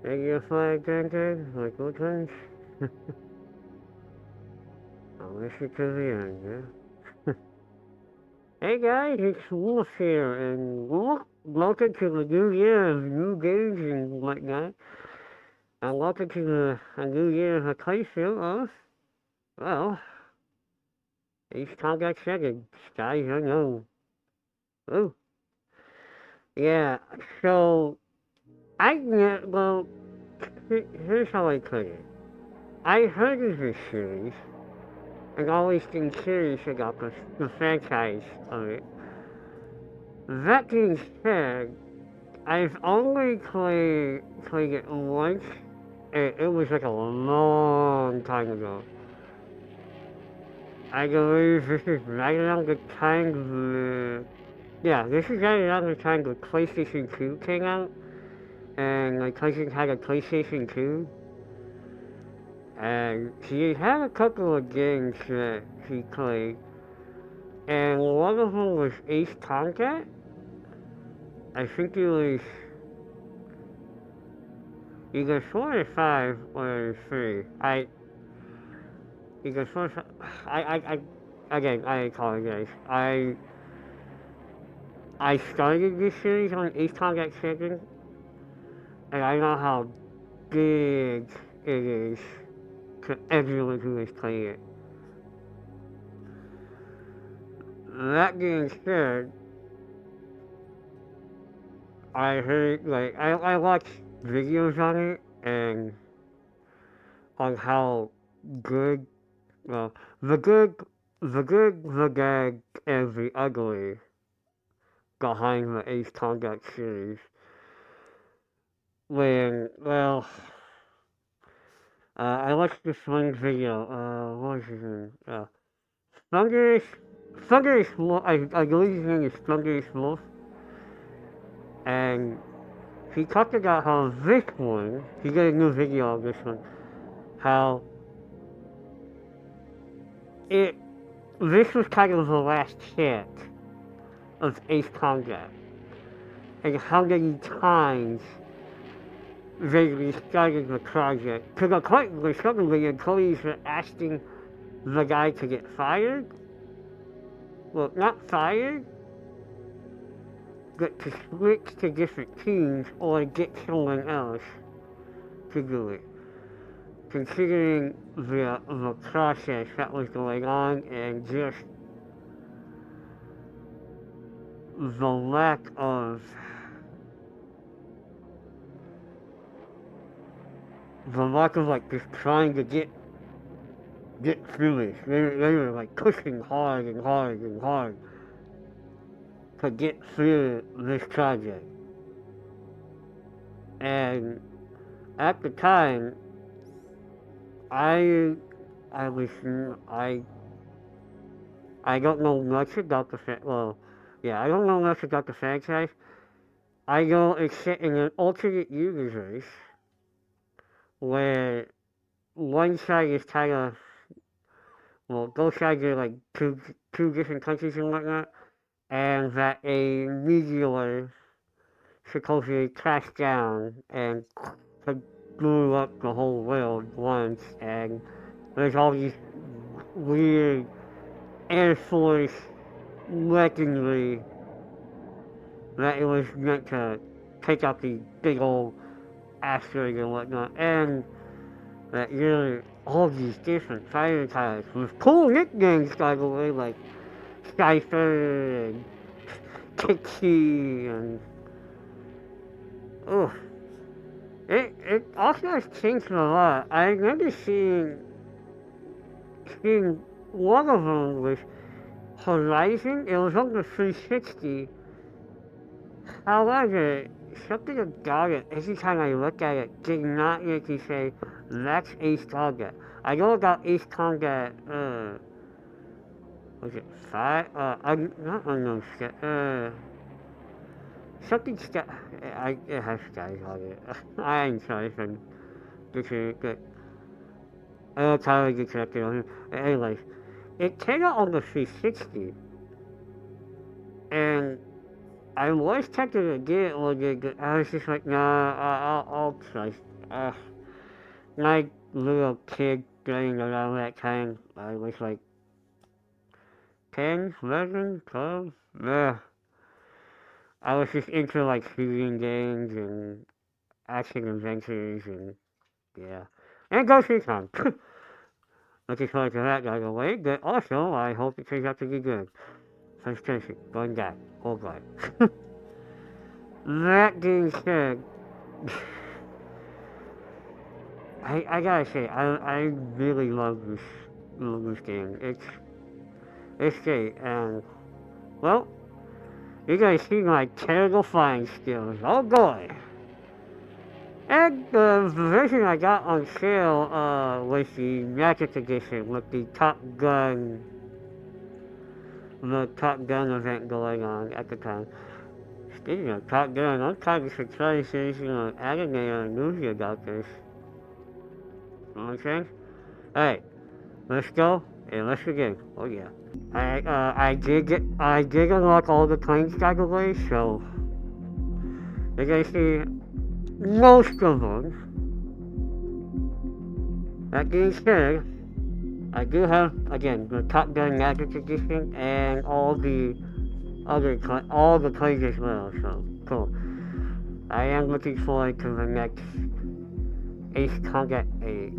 Regular flag drinker, like what times? I'll listen to the end, yeah. Hey guys, it's Wolf here, and welcome to the new year of new games and whatnot. And welcome to a new year of a playthrough of, well, Ace Combat Second, Skies Unknown. Oh, yeah, so, well, here's how I put it. I heard of this series, and always been curious about the franchise of it. That being said, I've only played it once, and it was like a long time ago. I believe this is right around the time yeah, this is right around the time the PlayStation 2 came out, and my cousin had a PlayStation 2, and he had a couple of games that he played, and one of them was Ace Combat. I think it was either 4 or 5 or 3. Either 4 or 5. Again, I apologize. I started this series on Ace Combat 2nd, and I know how big it is to everyone who has played it. That being said, I heard, like, I watched videos on it, and on how good, well, the good, the gag, and the ugly behind the Ace Combat series. When, well, I watched this one video, what was his name? Thunderous, Thunderous Wolf, I believe his name is Thunderous Wolf, and he talked about how this one, he did a new video of this one, how it, this was kind of the last chance of Ace Combat, and how many times they restarted the project to the point where some of the employees were asking the guy to get fired. Well, not fired, but to switch to different teams or get someone else to do it. Considering the process that was going on and just the lack of like just trying to get through this. They were like pushing hard and hard and hard to get through this project. And at the time, I I was I don't know much about well, yeah, I don't know much about the franchise. I know it's set in an alternate universe where one side is kind of, well, both sides are like two different countries and whatnot, and that a meteor supposedly crashed down and blew up the whole world once, and there's all these weird Air Force weaponry that it was meant to take out the big old asteroid and whatnot, and that you're all these different fighter types with cool nicknames, by the way, like Cypher and Kixie and oh, it also has changed a lot. I remember seeing one of them with Horizon. It was on the 360. However, something about it, every time I look at it, did not make me say, that's Ace Combat. I know about Ace Combat, was it 5? Not Unknown Sky, something Sky, it has skies on it. I'm sorry if I'm butchering it, but I don't totally get connected on it. Anyways, it came out on the 360, and I was tempted to get one, but I was just like, nah, I'll try. Uh, like little kid playing around that time, I was like 10, 11, 12. Yeah. I was just into like shooting games and action adventures and yeah. And Ghost Recon. Looking forward to that, by the way. But also, I hope it turns out to be good. First person, going back, whole life. That being said, I gotta say, I really love this game. It's great, and well, you guys see my terrible flying skills. Oh boy! And the version I got on sale was the Magic Edition with the Top Gun event going on at the time. Speaking of Top Gun, I'm kind of surprised there's anime or a movie about this. You know what I'm saying? Alright, let's go and let's begin. Oh yeah. I did unlock all the planes by the way, so you guys see most of them. That being said, I do have again the Top Gun Magic Edition and all the planes as well. So cool. I am looking forward to the next Ace Combat 8.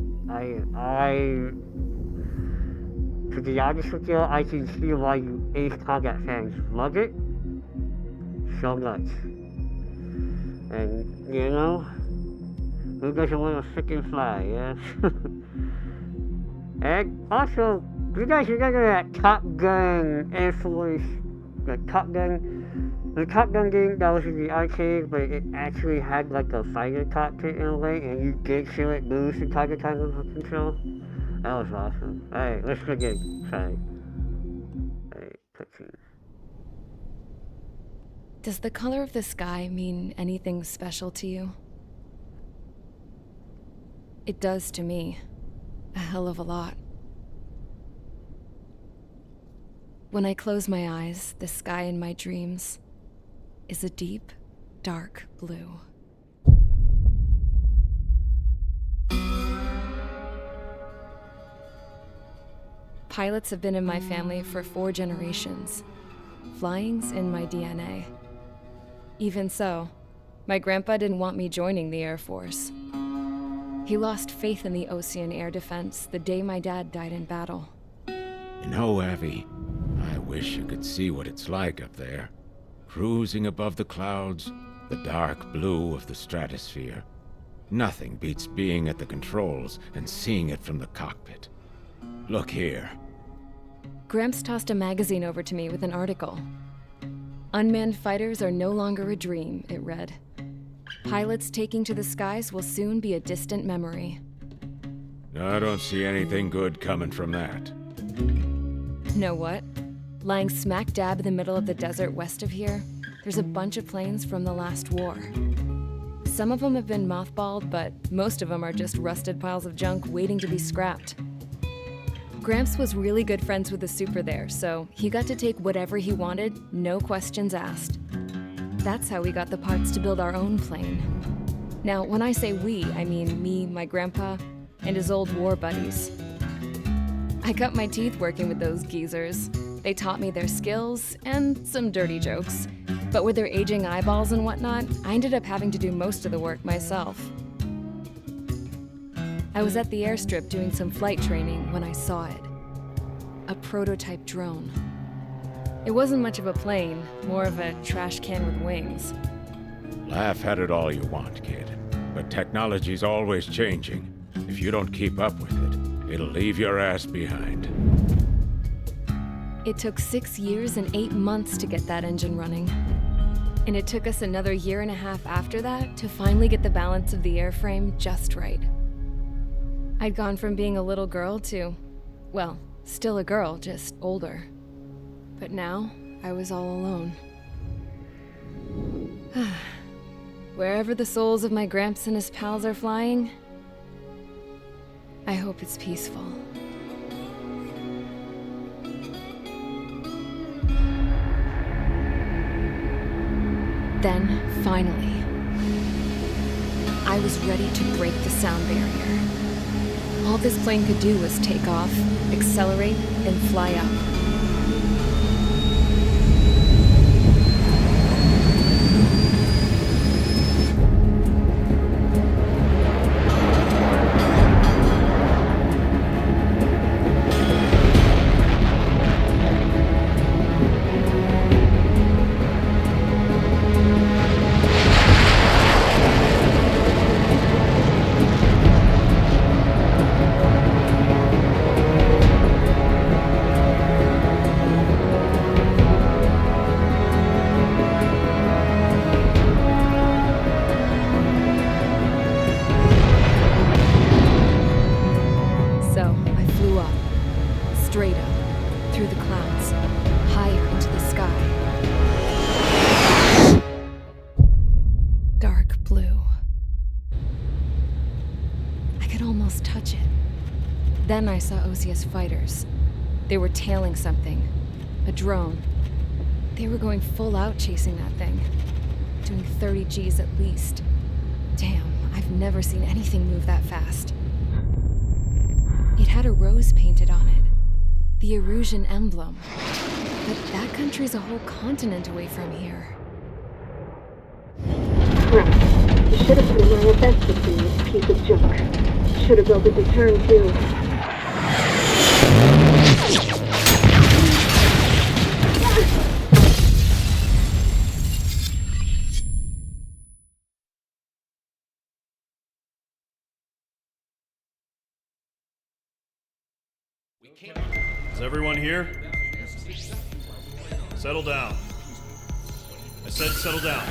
To be honest with you, I can see why you Ace Combat fans love it so much. And, you know, who doesn't want to frickin' fly, yeah? And also, you guys remember that Top Gun Air Force, the Top Gun game that was in the arcade, but it actually had like a fighter cockpit in a way, and you did feel it move from time to time with the control? That was awesome. Alright, let's begin. Sorry. Alright, cutscene. Does the color of the sky mean anything special to you? It does to me. A hell of a lot. When I close my eyes, the sky in my dreams is a deep, dark blue. Pilots have been in my family for 4 generations. Flying's in my DNA. Even so, my grandpa didn't want me joining the Air Force. He lost faith in the Ocean Air Defense the day my dad died in battle. You know, Abby, I wish you could see what it's like up there. Cruising above the clouds, the dark blue of the stratosphere. Nothing beats being at the controls and seeing it from the cockpit. Look here. Gramps tossed a magazine over to me with an article. Unmanned fighters are no longer a dream, it read. Pilots taking to the skies will soon be a distant memory. I don't see anything good coming from that. Know what? Lying smack dab in the middle of the desert west of here, there's a bunch of planes from the last war. Some of them have been mothballed, but most of them are just rusted piles of junk waiting to be scrapped. Gramps was really good friends with the super there, so he got to take whatever he wanted, no questions asked. That's how we got the parts to build our own plane. Now, when I say we, I mean me, my grandpa, and his old war buddies. I cut my teeth working with those geezers. They taught me their skills and some dirty jokes. But with their aging eyeballs and whatnot, I ended up having to do most of the work myself. I was at the airstrip doing some flight training when I saw it. A prototype drone. It wasn't much of a plane, more of a trash can with wings. Laugh at it all you want, kid. But technology's always changing. If you don't keep up with it, it'll leave your ass behind. It took 6 years and 8 months to get that engine running. And it took us another 1.5 years after that to finally get the balance of the airframe just right. I'd gone from being a little girl to, well, still a girl, just older. But now, I was all alone. Wherever the souls of my Gramps and his pals are flying, I hope it's peaceful. Then, finally, I was ready to break the sound barrier. All this plane could do was take off, accelerate, and fly up. So, I flew up, straight up, through the clouds, higher into the sky. Dark blue. I could almost touch it. Then I saw Osia's fighters. They were tailing something. A drone. They were going full out chasing that thing. Doing 30 Gs at least. Damn, I've never seen anything move that fast. It had a rose painted on it. The Erusian emblem. But that country's a whole continent away from here. Crap. You should have put my best in this piece of junk. Should have built a deterrent too. Is everyone here? Settle down. I said settle down.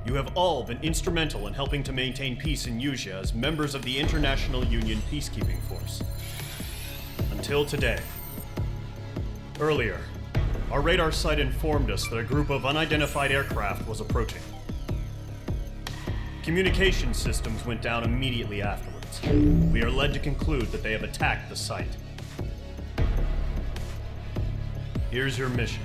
You have all been instrumental in helping to maintain peace in Yuzha as members of the International Union Peacekeeping Force. Until today. Earlier, our radar site informed us that a group of unidentified aircraft was approaching. Communication systems went down immediately afterwards. We are led to conclude that they have attacked the site. Here's your mission.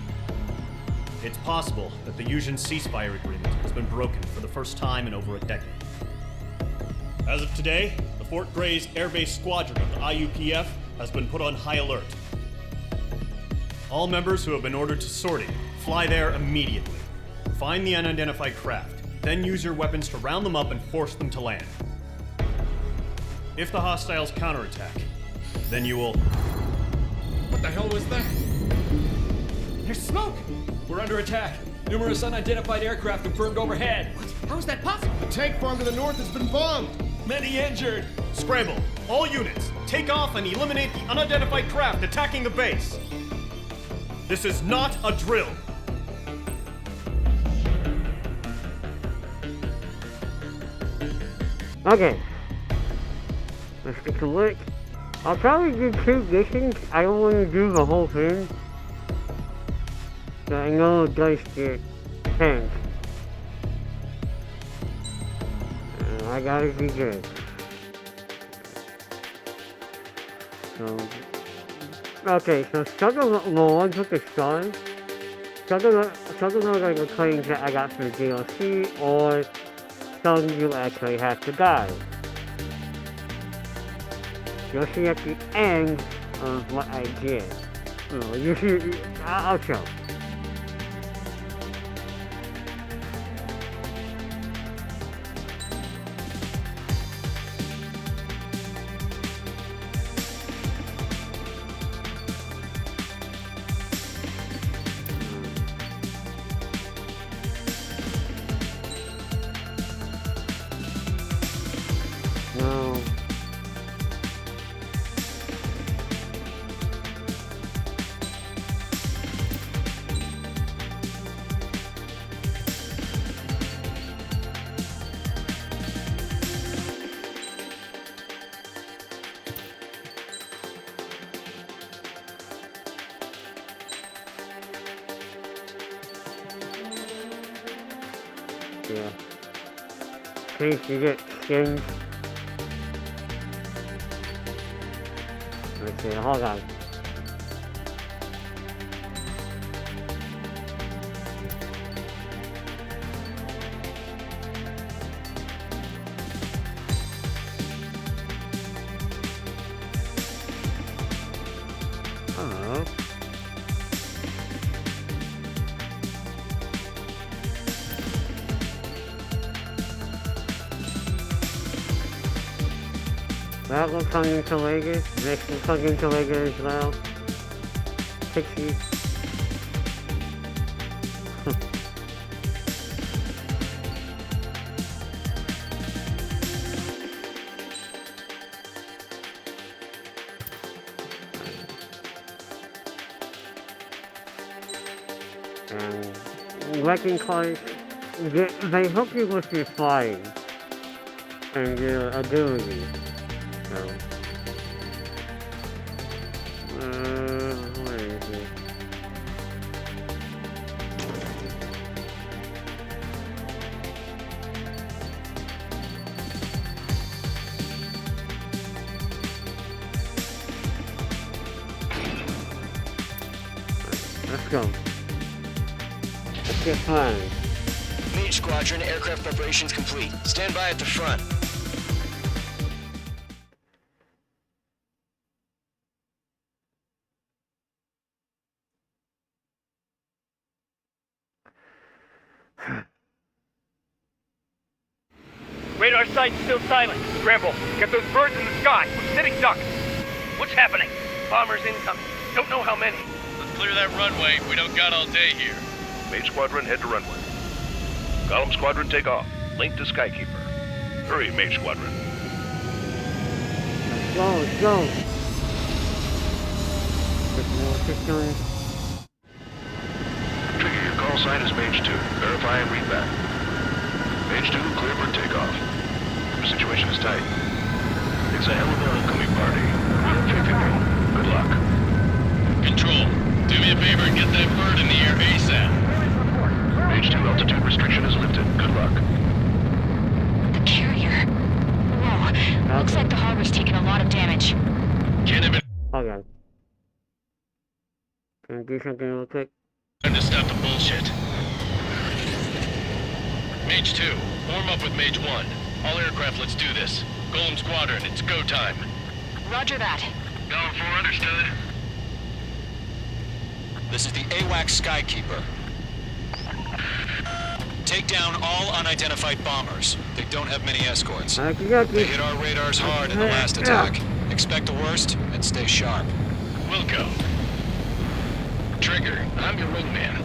It's possible that the Yuuzhan ceasefire agreement has been broken for the first time in over a decade. As of today, the Fort Gray's Air Base Squadron of the IUPF has been put on high alert. All members who have been ordered to sortie, fly there immediately. Find the unidentified craft, then use your weapons to round them up and force them to land. If the hostiles counterattack, then you will... What the hell was that? There's smoke! We're under attack. Numerous unidentified aircraft confirmed overhead. What? How is that possible? The tank farm to the north has been bombed! Many injured! Scramble! All units, take off and eliminate the unidentified craft attacking the base! This is not a drill! Okay. Let's get to work. I'll probably do 2 missions. I don't want to do the whole thing. But I know it does get tense. And I gotta be good. So... Okay, so some of the ones with the stars, some of them are like the planes that I got for the DLC, or some you actually have to die. You'll see at the end of what I did. You see, I'll show. No. Yeah. In case you get skins. Let's see, hold on. That looks like into Lager. This looks like into Lager as well. Pixie. And wrecking cars, they help you with your flying and your ability. So, where is it? Let's go. Let's get flying. Mage Squadron, aircraft preparations complete. Stand by at the front. Radar site's still silent. Scramble. Get those birds in the sky. We're sitting ducks. What's happening? Bombers incoming. Don't know how many. Let's clear that runway. We don't got all day here. Mage Squadron, head to runway. Column Squadron, take off. Link to Skykeeper. Hurry, Mage Squadron. Let's go. Trigger, your call sign is Mage 2. Verify and read back. Mage 2, clear for takeoff. The situation is tight. It's a hell of a homecoming party. We have faith in you. Good luck. Control, do me a favor and get that bird in the air ASAP. Mage 2, altitude restriction is lifted. Good luck. The carrier. Whoa. Looks like the harbor's taken a lot of damage. Can't even... Okay. Can I do something real quick? Time to stop the bullshit. Mage 2, form up with Mage 1. All aircraft, let's do this. Golem Squadron, it's go time. Roger that. Going for, understood. This is the AWACS Skykeeper. Take down all unidentified bombers. They don't have many escorts. They hit our radars hard in the last attack. Expect the worst and stay sharp. We'll go. Trigger, I'm your wingman.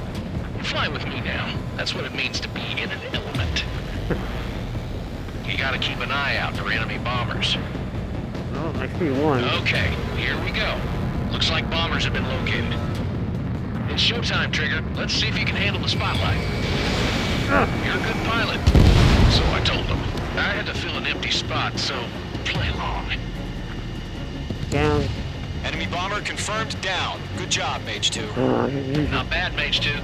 Fly with me now. That's what it means to be in an element. You gotta keep an eye out for enemy bombers. Oh, I see one. Okay, here we go. Looks like bombers have been located. It's showtime, Trigger. Let's see if you can handle the spotlight. You're a good pilot. So I told them. I had to fill an empty spot, so play along. Down. Enemy bomber confirmed down. Good job, Mage 2. Not bad, Mage 2.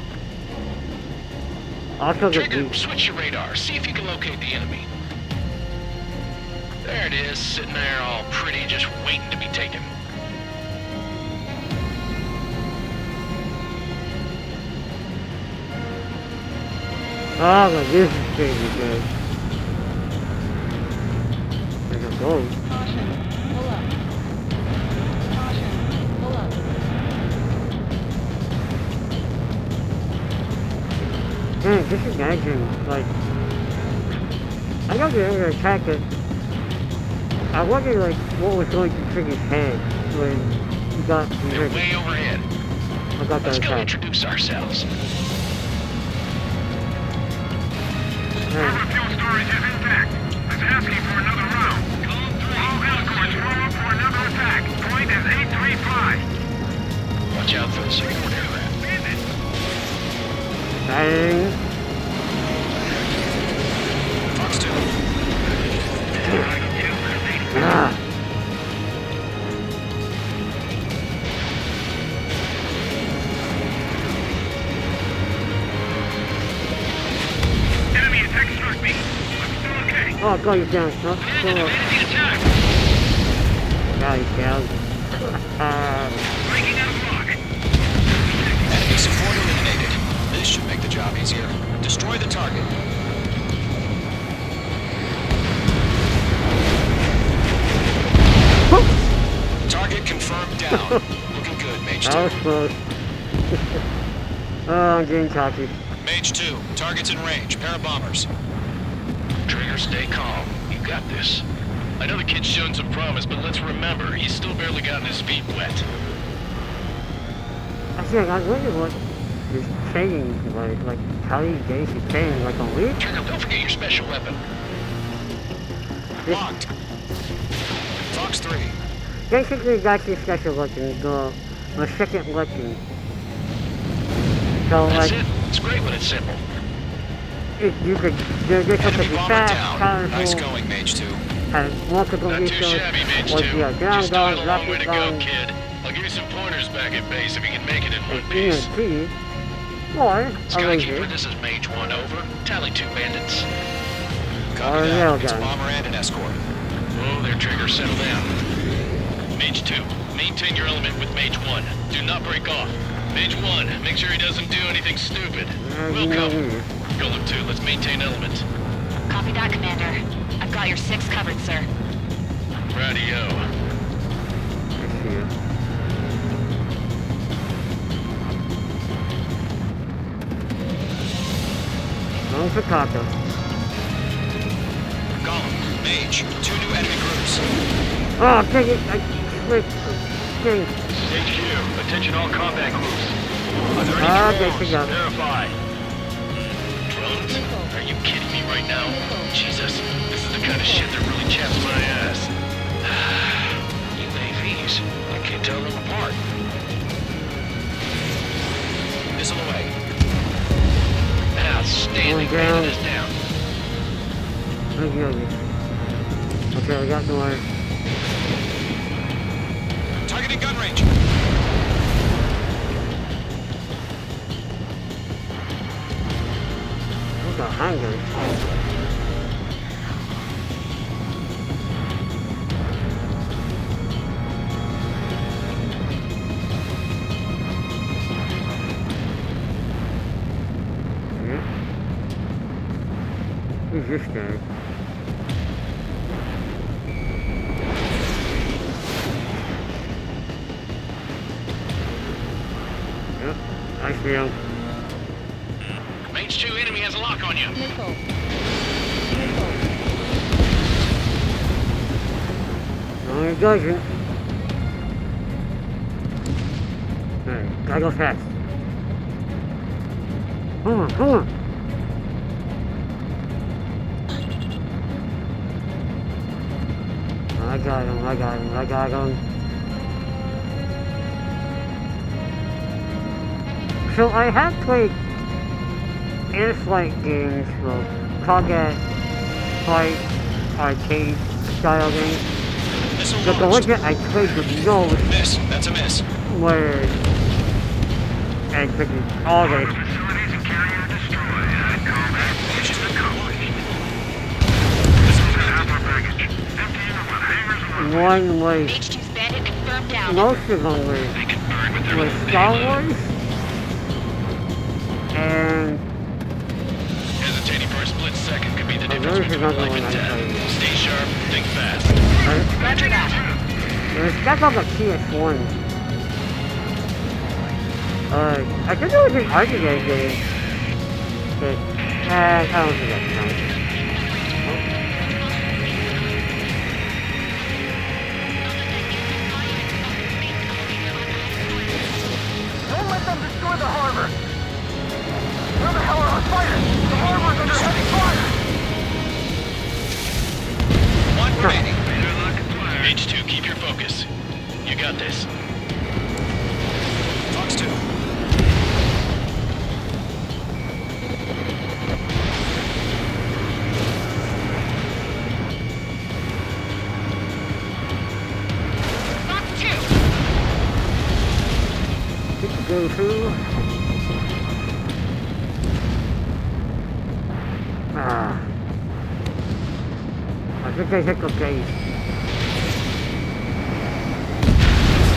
Also Trigger, switch your radar. See if you can locate the enemy. There it is, sitting there all pretty, just waiting to be taken. Oh, but this is gonna be good. There's a goal. Caution. Pull up. Caution. Pull up. Man, just imagine, like... I got the other attack it. I wonder, like, what was going through Trigger's head when he got... They're way overhead. I got that Let's go attack. introduce ourselves. Harbor fuel storage is intact. It's asking for another round. All escorts form up for another attack. Point is 835. Watch out for the support aircraft. Dang. Fox 2. Ah. Enemy attack struck me. I'm still okay. Oh, God, he's down. Oh, Evaded the attack. God, he's down. Breaking out of block. Enemy support eliminated. This should make the job easier. Destroy the target. Target confirmed down. Looking good, Mage 2. That was close. Oh, I'm getting cocky. Mage 2, target's in range. Pair of bombers. Trigger, stay calm. You got this. I know the kid's shown some promise, but let's remember, he's still barely gotten his feet wet. Actually, I wonder what his training like how many days he trained, like a week? Trigger, don't forget your special weapon. Locked. Fox 3. Basically, that's your special weapon, the second weapon. So, That's like, it. It's great when it's simple. you could do this Enemy with the bomber fast, down. powerful, Nice going, Mage 2. and multiple Not too missiles, shabby, Mage or 2. the ground You still got guns, a long way to rocket go, guns, kid. I'll give you some pointers back at base if you can make it in one and piece. EMP, or a Skykeeper, laser, this is Mage 1, over. Tally 2 bandits. or Copy a that. railgun. It's a bomber and an escort. Whoa there, Trigger, settle down. Mage 2, maintain your element with Mage 1. Do not break off. Mage 1, make sure he doesn't do anything stupid. Welcome. Golem 2, let's maintain element. Copy that, Commander. I've got your 6 covered, sir. Radio. Let's see. Going for Taco. Golem, Mage, 2 new enemy groups. Oh, dang it! I clicked. Dang. HQ, attention all combat groups. Are there Ah, any there drones? she goes. Verify. Drones? Are you kidding me right now? Jesus, this is the kind of shit that really chaps my ass. UAVs, I can't tell them apart. Missile away. Outstanding, Going down. man, is down. Okay, we got more. Targeting gun range. Those are hangers. Who's this guy? Yep, I see him. Mage 2, enemy has a lock on you. No, he doesn't. Alright, gotta go fast. Come on, come on. I got him, I got him, I got him. So I have played air flight games, well, combat flight arcade style games. Missile But the launched. one that I played the most Miss. That's a miss. was I figured all this. Facilities and carrier destroyed. I'd call that mission accomplished. Missiles and half our baggage. Emptying of what hangars and One was, Mage 2's bandit confirmed down. most of them was Star Wars, and Hesitating for a split second could be the there's difference between another life one and I death. played. Stay sharp, think fast. Roger that. That's on the PS1. I think it was an arcade game. But, I don't think that's right. Don't let them destroy the harbor! Where the hell are our fighters? The harbor's under heavy fire! One remaining. Mage 2, keep your focus. You got this. Fox 2. Fox 2. Go through. Ah. I think I hit the base.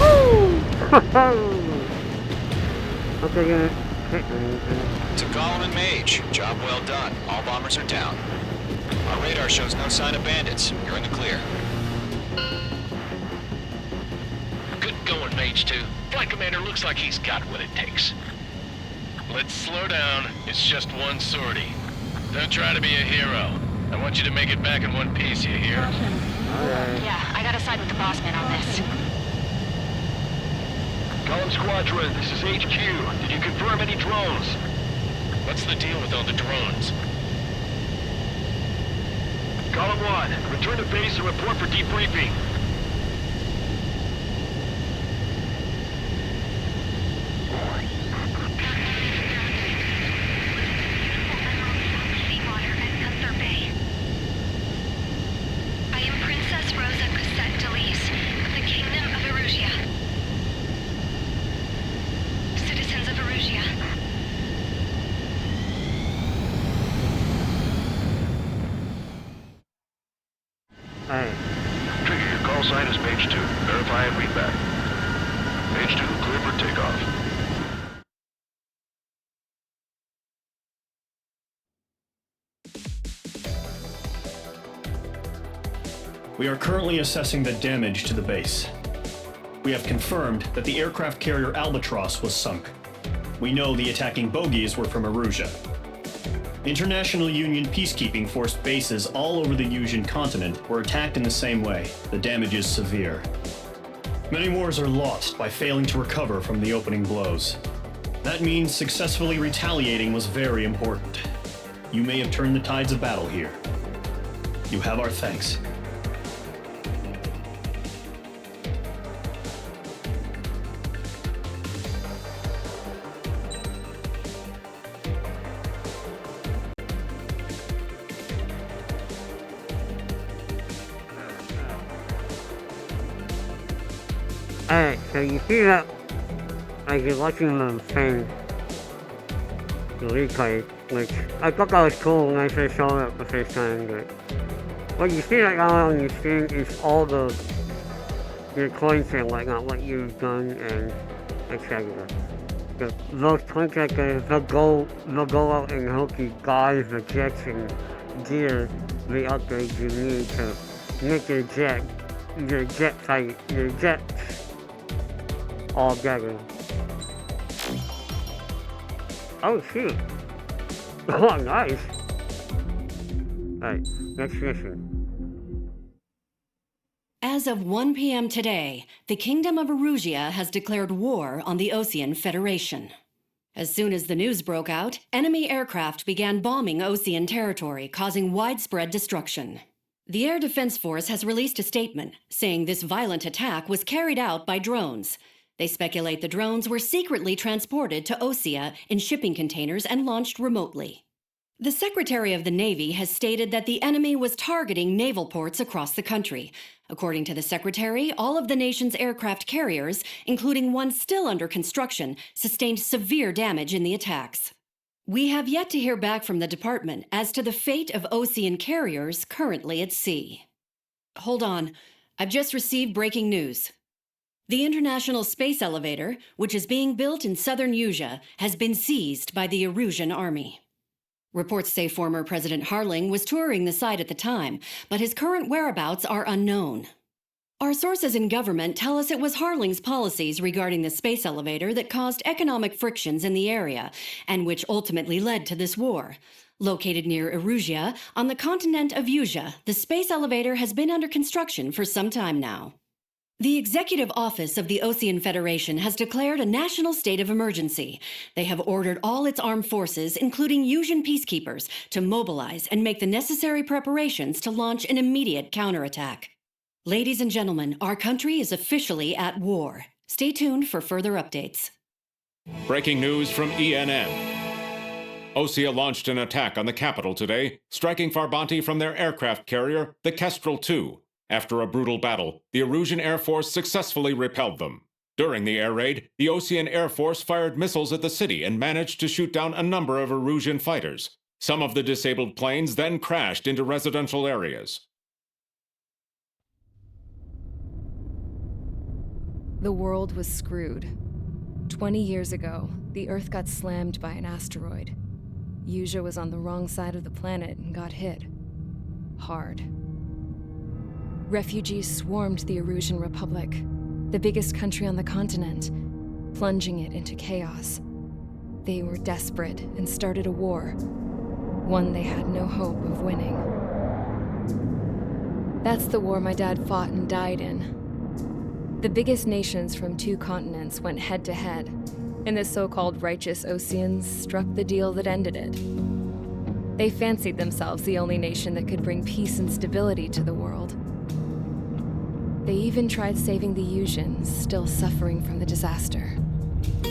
Woo! Okay, gonna hit me. To Golem and Mage. Job well done. All bombers are down. Our radar shows no sign of bandits. You're in the clear. Good going, Mage 2. Flight Commander looks like he's got what it takes. Let's slow down. It's just one sortie. Don't try to be a hero. I want you to make it back in one piece, you hear? Yeah, I gotta side with the boss man on this. Column Squadron, this is HQ. Did you confirm any drones? What's the deal with all the drones? Column 1, return to base and report for debriefing. I am Princess Rosa Cassette Delise of the Kingdom of Erusia. Citizens of Erusia. Hey. Trigger, your call sign is Mage 2. Verify and read back. Mage 2, clear for takeoff. We are currently assessing the damage to the base. We have confirmed that the aircraft carrier Albatross was sunk. We know the attacking bogies were from Erusia. International Union peacekeeping force bases all over the Yusian continent were attacked in the same way. The damage is severe. Many wars are lost by failing to recover from the opening blows. That means successfully retaliating was very important. You may have turned the tides of battle here. You have our thanks. Alright, so you see that, like you're watching the thing, the replay, which I thought that was cool when I first saw it the first time, but what you see right now on your screen is all your coins and whatnot, what you've done and etc. Those contractors, they'll go out and help you buy the jets and gear, the upgrades you need to make your jet all together. Oh shoot! Oh nice! Alright, next mission. As of 1 p.m. today, the Kingdom of Erusia has declared war on the Osean Federation. As soon as the news broke out, enemy aircraft began bombing Osean territory, causing widespread destruction. The Air Defense Force has released a statement saying this violent attack was carried out by drones. They speculate the drones were secretly transported to Osea in shipping containers and launched remotely. The Secretary of the Navy has stated that the enemy was targeting naval ports across the country. According to the Secretary, all of the nation's aircraft carriers, including one still under construction, sustained severe damage in the attacks. We have yet to hear back from the department as to the fate of Osean carriers currently at sea. Hold on, I've just received breaking news. The International Space Elevator, which is being built in southern Yusia, has been seized by the Erusian army. Reports say former President Harling was touring the site at the time, but his current whereabouts are unknown. Our sources in government tell us it was Harling's policies regarding the space elevator that caused economic frictions in the area, and which ultimately led to this war. Located near Erusia, on the continent of Yusia, the space elevator has been under construction for some time now. The Executive Office of the Osean Federation has declared a national state of emergency. They have ordered all its armed forces, including Yusian peacekeepers, to mobilize and make the necessary preparations to launch an immediate counterattack. Ladies and gentlemen, our country is officially at war. Stay tuned for further updates. Breaking news from ENN. Osea launched an attack on the capital today, striking Farbanti from their aircraft carrier, the Kestrel II. After a brutal battle, the Erusian Air Force successfully repelled them. During the air raid, the Osean Air Force fired missiles at the city and managed to shoot down a number of Erusian fighters. Some of the disabled planes then crashed into residential areas. The world was screwed. 20 years ago, the Earth got slammed by an asteroid. Yusia was on the wrong side of the planet and got hit. Hard. Refugees swarmed the Erusian Republic, the biggest country on the continent, plunging it into chaos. They were desperate and started a war, one they had no hope of winning. That's the war my dad fought and died in. The biggest nations from 2 continents went head-to-head, and the so-called righteous Oseans struck the deal that ended it. They fancied themselves the only nation that could bring peace and stability to the world. They even tried saving the Usians, still suffering from the disaster.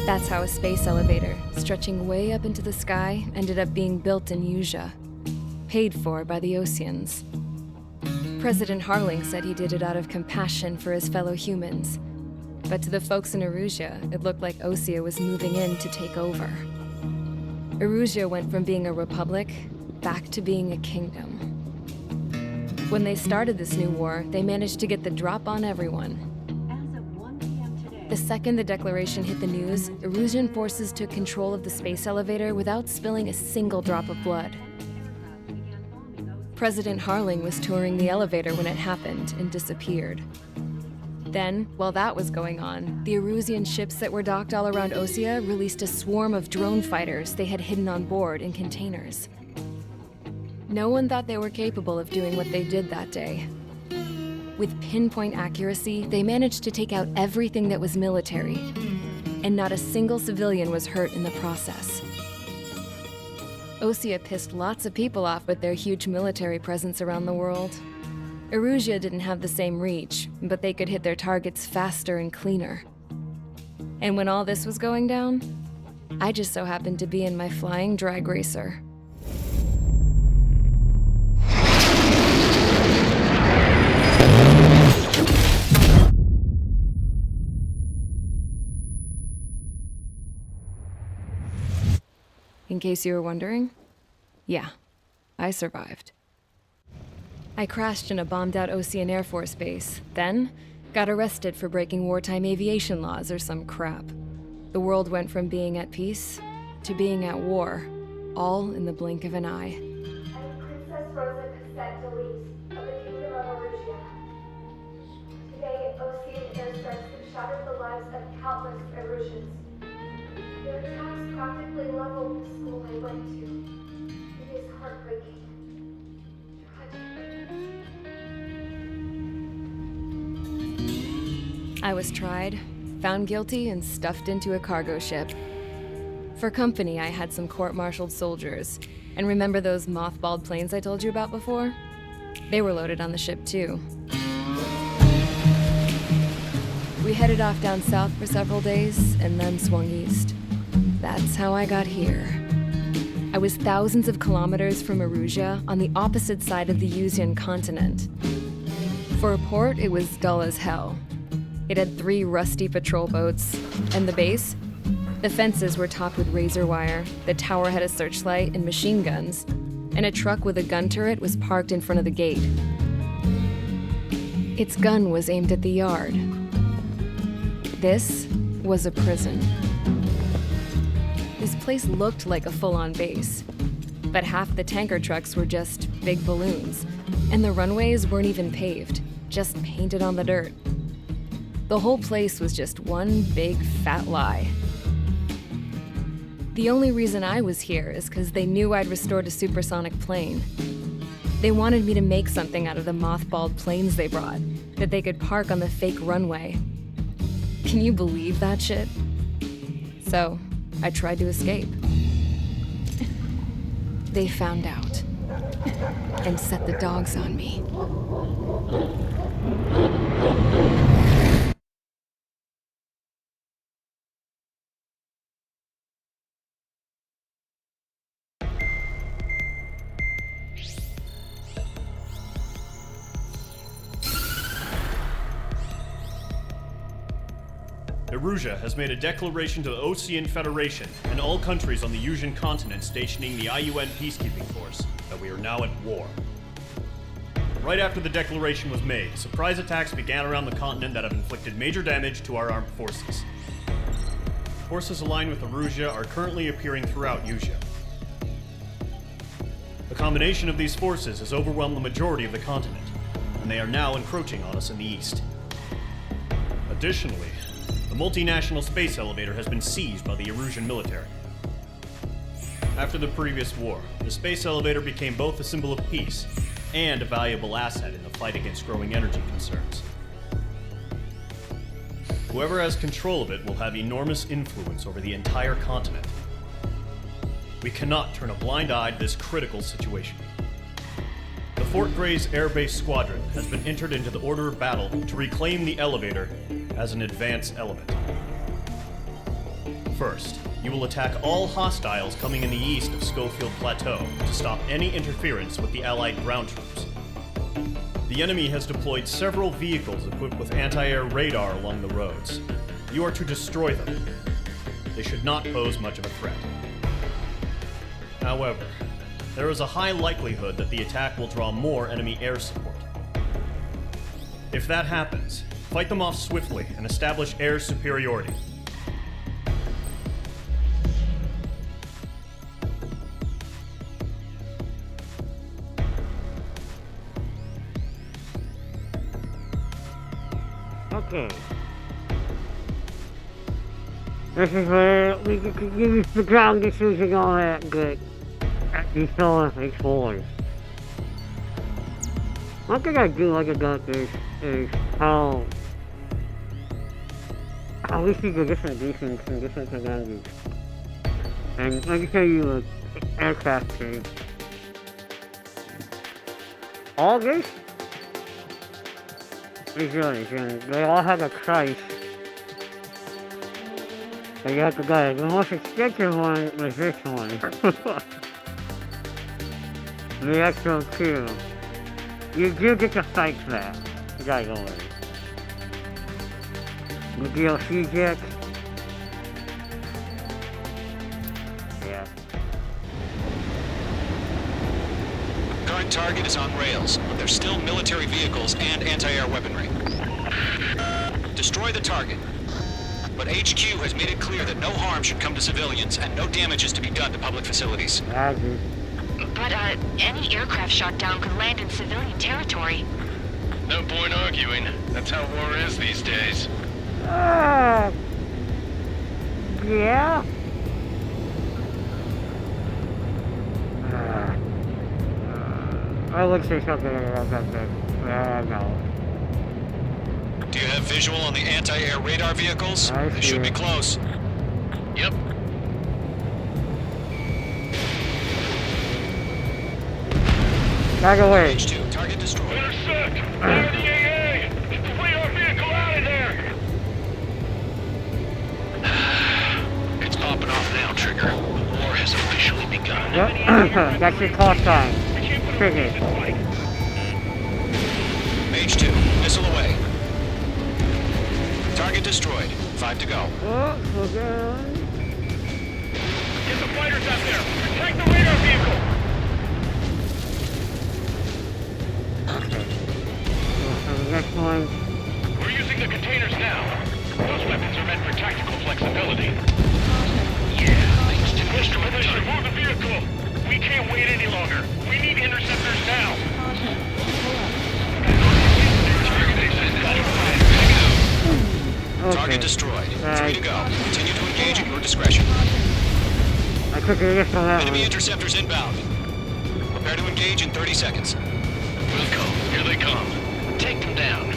That's how a space elevator, stretching way up into the sky, ended up being built in Usea, paid for by the Oseans. President Harling said he did it out of compassion for his fellow humans, but to the folks in Erusea, it looked like Osea was moving in to take over. Erusea went from being a republic back to being a kingdom. When they started this new war, they managed to get the drop on everyone. As of 1 p.m. today, The second the declaration hit the news, Erusian forces took control of the space elevator without spilling a single drop of blood. President Harling was touring the elevator when it happened and disappeared. Then, while that was going on, the Erusian ships that were docked all around Osea released a swarm of drone fighters they had hidden on board in containers. No one thought they were capable of doing what they did that day. With pinpoint accuracy, they managed to take out everything that was military, and not a single civilian was hurt in the process. Osea pissed lots of people off with their huge military presence around the world. Erusea didn't have the same reach, but they could hit their targets faster and cleaner. And when all this was going down, I just so happened to be in my flying drag racer. In case you were wondering, yeah, I survived. I crashed in a bombed-out Osean Air Force base, then got arrested for breaking wartime aviation laws or some crap. The world went from being at peace to being at war, all in the blink of an eye. I'm Princess Rosa Cassette Delise of the Kingdom of Erusea. Today, Osean airstrikes have shattered the lives of countless Erusians. Their attacks practically leveled the school I went to. It is heartbreaking. Tragic. I was tried, found guilty, and stuffed into a cargo ship. For company, I had some court-martialed soldiers. And remember those mothballed planes I told you about before? They were loaded on the ship, too. We headed off down south for several days, and then swung east. That's how I got here. I was thousands of kilometers from Erusea, on the opposite side of the Usian continent. For a port, it was dull as hell. It had 3 rusty patrol boats, and the base? The fences were topped with razor wire, the tower had a searchlight and machine guns, and a truck with a gun turret was parked in front of the gate. Its gun was aimed at the yard. This was a prison. This place looked like a full-on base, but half the tanker trucks were just big balloons, and the runways weren't even paved, just painted on the dirt. The whole place was just one big fat lie. The only reason I was here is because they knew I'd restored a supersonic plane. They wanted me to make something out of the mothballed planes they brought, that they could park on the fake runway. Can you believe that shit? So, I tried to escape. They found out and set the dogs on me. Erusea has made a declaration to the Osean Federation and all countries on the Usian continent stationing the IUN peacekeeping force that we are now at war. Right after the declaration was made, surprise attacks began around the continent that have inflicted major damage to our armed forces. Forces aligned with Erusea are currently appearing throughout Usea. The combination of these forces has overwhelmed the majority of the continent, and they are now encroaching on us in the east. Additionally, the multinational space elevator has been seized by the Erusian military. After the previous war, the space elevator became both a symbol of peace and a valuable asset in the fight against growing energy concerns. Whoever has control of it will have enormous influence over the entire continent. We cannot turn a blind eye to this critical situation. The Fort Gray's Air Base Squadron has been entered into the order of battle to reclaim the elevator as an advance element. First, you will attack all hostiles coming in the east of Schofield Plateau to stop any interference with the Allied ground troops. The enemy has deployed several vehicles equipped with anti-air radar along the roads. You are to destroy them. They should not pose much of a threat. However, there is a high likelihood that the attack will draw more enemy air support. If that happens, fight them off swiftly and establish air superiority. Okay. This is where we can use the ground issues and all that good. These fellas explorers. One thing I do like about this is how we see the different nations and different commanders. And let me tell you an aircraft thing. All this is yours, and they all have a price. But you have to buy it. The most expensive one was this one. The XO2. You do get to fight that. You gotta go with it. The DLC jet. Yeah. Current target is on rails, but there's still military vehicles and anti-air weaponry. Destroy the target. But HQ has made it clear that no harm should come to civilians and no damage is to be done to public facilities. But, any aircraft shot down could land in civilian territory. No point arguing. That's how war is these days. Yeah? I would say something about that. No. Do you have visual on the anti-air radar vehicles? They should be close. Yep. Back away. H2, target destroyed. Intersect! Fire the AA! Get the radar vehicle out of there! It's popping off now, Trigger. The war has officially begun. Yep. That's your call sign. Trigger. H2, missile away. Target destroyed. 5 to go. Oh, okay. Get the fighters out there! Protect the radar vehicle! Okay. So the next one. We're using the containers now. Those weapons are meant for tactical flexibility. Yeah, thanks to Mr. Position, move the vehicle! We can't wait any longer. We need interceptors now. Okay. Target destroyed. 3 to go. Continue to engage at your discretion. I took a risk on that Enemy one. interceptors inbound. Prepare to engage in 30 seconds. We'll go. Here they come. Take them down.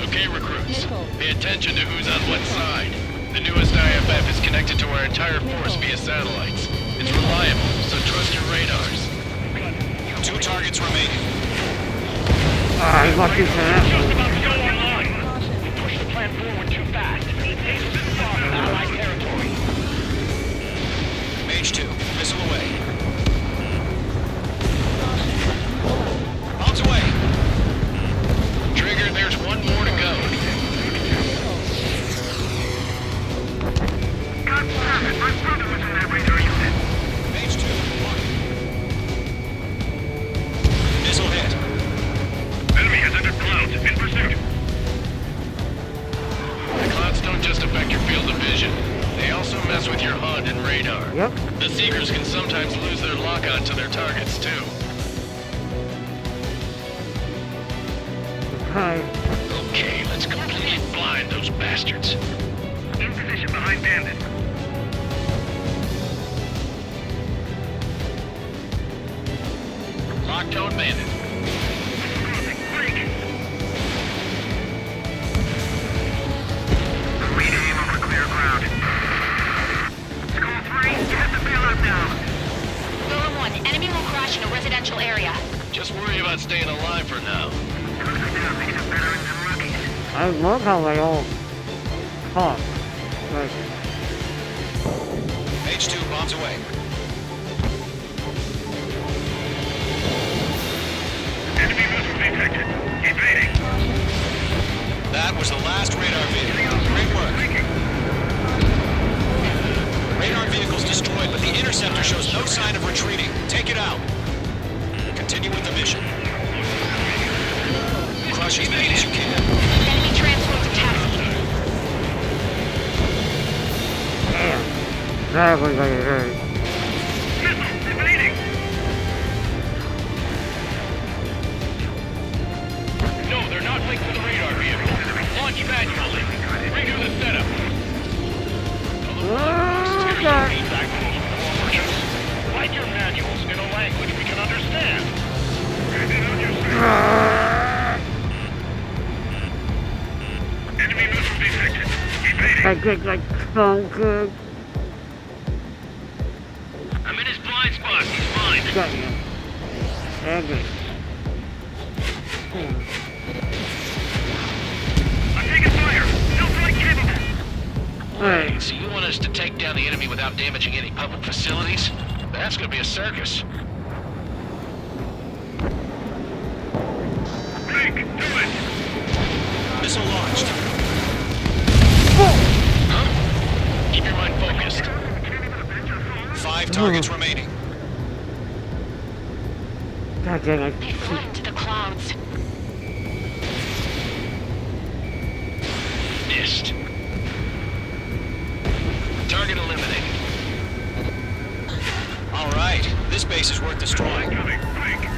Okay, recruits. Pay attention to who's on what side. The newest IFF is connected to our entire force via satellites. It's reliable, so trust your radars. 2 targets remaining. I'm lucky for that. Just about to go online. We pushed the plan forward too fast. This is far from Allied territory. Mage 2, missile away. Bombs away. Trigger, there's one more to go. God damn it, my brother was in that radar unit. Mage 2, 1. Missile hit. Enemy has entered clouds. In pursuit. The clouds don't just affect your field of vision. They also mess with your HUD and radar. Yep. The Seekers can sometimes lose their lock-on to their targets, too. Hi. Okay, let's completely blind those bastards. In position behind Bandit. Lock Octo and Bandit. Rename over clear ground. Skull 3, get the bailout now. Golem 1, enemy will crash in a residential area. Just worry about staying alive for now. These are veterans and rookies. I love how they all talk. Like, H2 bombs away. Enemy missile detected. Evading. That was the last radar vehicle. Great work. Radar vehicle's destroyed, but the interceptor shows no sign of retreating. Take it out. Continue with the mission. Crush as many as you can. Enemy transports taxi. damn. That was like hurt. Missile evading. No, they're not linked to the radar vehicle. Launch manually. Redo the setup. Oh, God. Write your manuals in a language we can understand. Enemy missile detected. Evading. I get like so good. I'm in his blind spot. He's mine. Got you. Angry. I'm taking fire. Still flight capable. Alright. So you want us to take down the enemy without damaging any public facilities? That's gonna be a circus. Blake, do it. Missile launched. Huh? Keep your mind focused. 5 targets remaining. God damn it. They flew into the clouds. Missed. Target eliminated. All right, this base is worth destroying. Coming. Blake.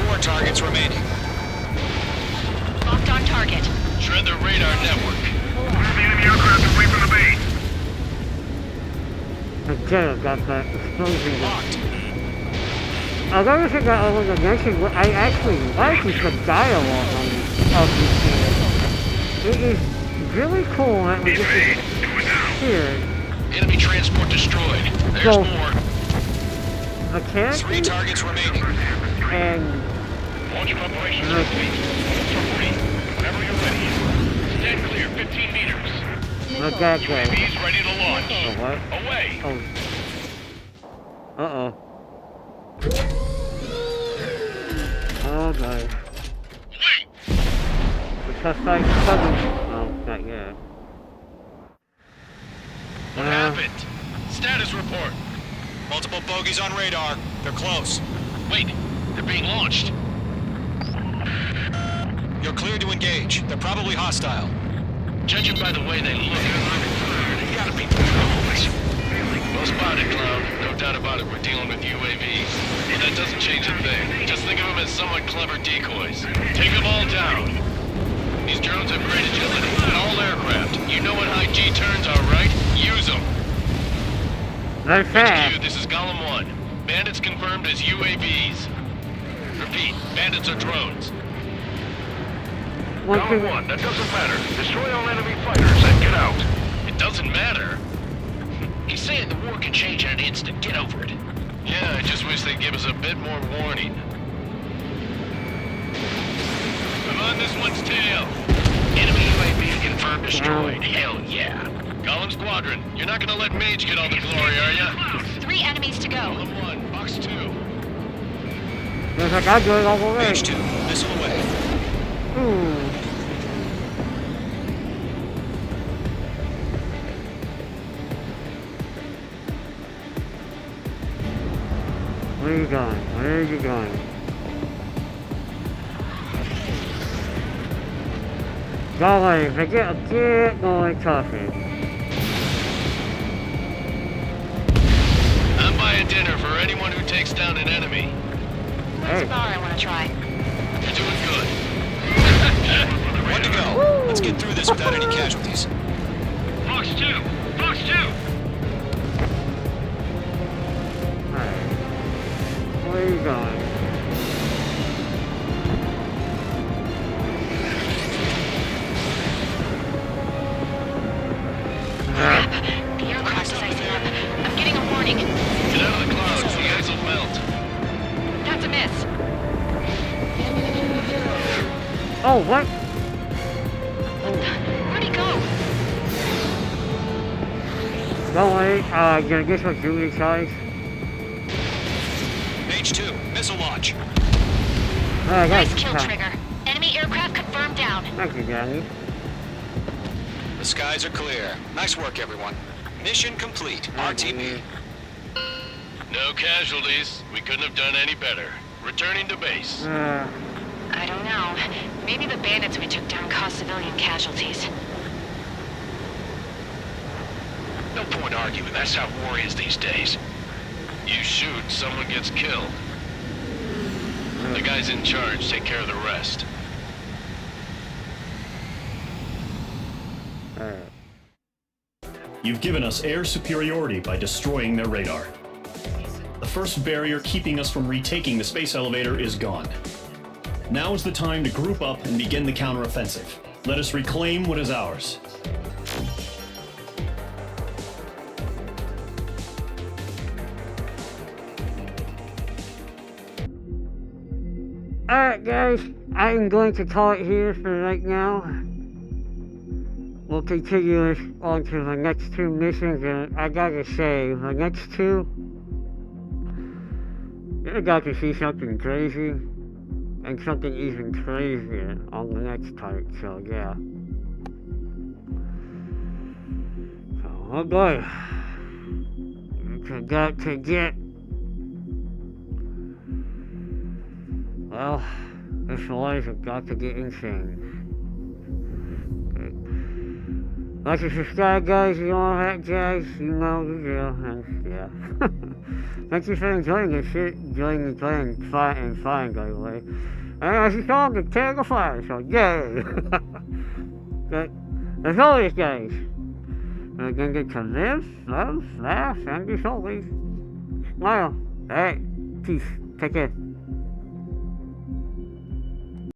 4 targets remaining. Locked on target. Shred the radar network. Move the enemy aircraft away from the base. Okay, I got that explosion. Locked. Another thing I wanted to mention, what I actually like is the dialogue of this game. It is really cool that we get to hear Enemy transport destroyed. There's So- more. the 3 characters targets remaining. and Launch preparation Right. complete. Three. Whenever you're ready. Stand clear, 15 meters. look that guy. UAV's ready to launch. Oh, what? Away. Oh. Uh-oh. Oh, God. Wait. The test site suddenly... Oh, not yet. What happened? Status report. Multiple bogies on radar. They're close. Wait, they're being launched. You're clear to engage. They're probably hostile. Judging by the way they look, they gotta be drones. Well spotted, Cloud. No doubt about it, we're dealing with UAVs. But that doesn't change a thing. Just think of them as somewhat clever decoys. Take them all down. These drones have great agility, and all aircraft. You know what high G turns are, right? Use them. Very fast. HQ, this is Golem 1. Bandits confirmed as UAVs. Repeat, bandits are drones. One Golem thing... 1, that doesn't matter. Destroy all enemy fighters and get out. It doesn't matter. He's saying the war can change in an instant. Get over it. Yeah, I just wish they'd give us a bit more warning. I'm on this one's tail. Enemy UAV confirmed destroyed. Hell yeah. Golem Squadron, you're not gonna let Mage get all the glory, are ya? 3 enemies to go. Golem 1, Box 2. Looks like I'm doing all the way. H2, missile away. Where are you going? Where are you going? Golly, get going coffee. I'm buying dinner for anyone who takes down an enemy. Where's the bar I want to try? You're doing good. 1 to go. Let's get through this without any casualties. Fox 2! Fox 2! Alright. Where are you going? Oh, what? Where'd he go? Don't worry, gonna get some duty size. Mage 2, missile launch. Nice kill, Trigger. Enemy aircraft confirmed down. Thank you, Danny. The skies are clear. Nice work, everyone. Mission complete. RTB. No casualties. We couldn't have done any better. Returning to base. I don't know. Maybe the bandits we took down caused civilian casualties. No point arguing. That's how war is these days. You shoot, someone gets killed. The guys in charge take care of the rest. You've given us air superiority by destroying their radar. The first barrier keeping us from retaking the space elevator is gone. Now is the time to group up and begin the counteroffensive. Let us reclaim what is ours. Alright guys, I am going to call it here for right now. We'll continue this on to the next two missions, and I gotta say, the next two, you're about to see something crazy, and something even crazier on the next part, so yeah. So, oh boy. We got to get... Well, this life has got to get insane. Like and subscribe, guys, and all that jazz, you know the drill, and yeah. Thank you for enjoying this shit, enjoying me playing Fight and Fine, by the way. And as you saw, the Terrible Fire, so yay! But, as always, guys, we're gonna get to live, love, laugh, and be always smile. Alright, peace, take care.